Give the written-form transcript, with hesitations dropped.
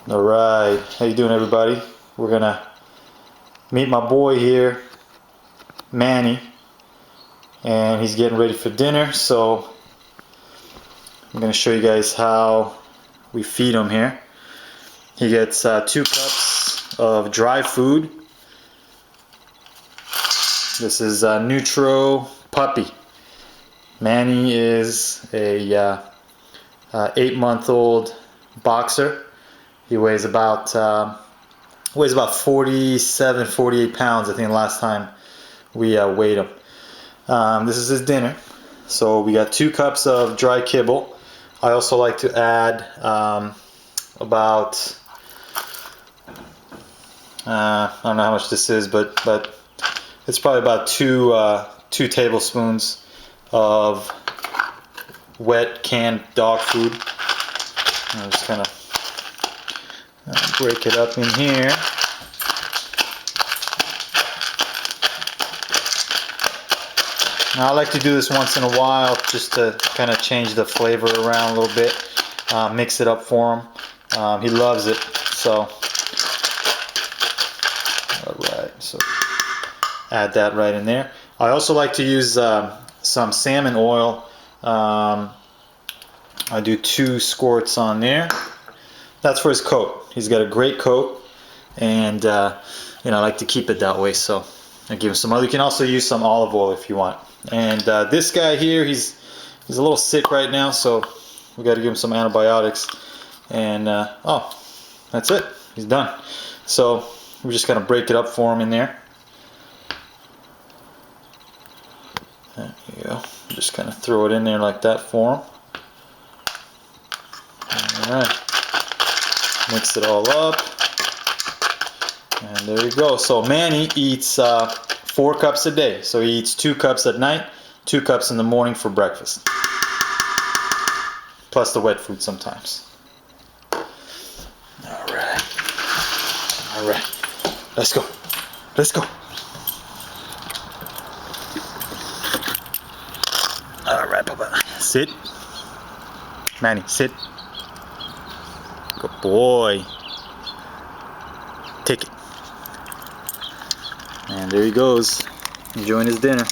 All right, how you doing, everybody? We're gonna meet my boy here, Manny, and he's getting ready for dinner. So I'm gonna show you guys how we feed him here. He gets 2 cups of dry food. This is Nutro Puppy. Manny is a 8-month-old boxer. He weighs about 47, 48 pounds, I think, last time we weighed him. This is his dinner. So we got 2 cups of dry kibble. I also like to add about I don't know how much this is, but it's probably about 2 tablespoons of wet canned dog food. I'm just kind of break it up in here. Now, I like to do this once in a while just to kind of change the flavor around a little bit, mix it up for him. He loves it. So, alright, so add that right in there. I also like to use some salmon oil. I do 2 squirts on there. That's for his coat. He's got a great coat, and I like to keep it that way. So I give him some other. You can also use some olive oil if you want. And this guy here, he's a little sick right now, so we got to give him some antibiotics. And oh, that's it. He's done. So we're just gonna break it up for him in there. There you go. Just kind of throw it in there like that for him. All right. Mix it all up, and there you go. So Manny eats 4 cups a day. So he eats 2 cups at night, 2 cups in the morning for breakfast, plus the wet food sometimes. All right, let's go, All right, Papa, sit. Manny, sit. Good boy. Take it. And there he goes, enjoying his dinner.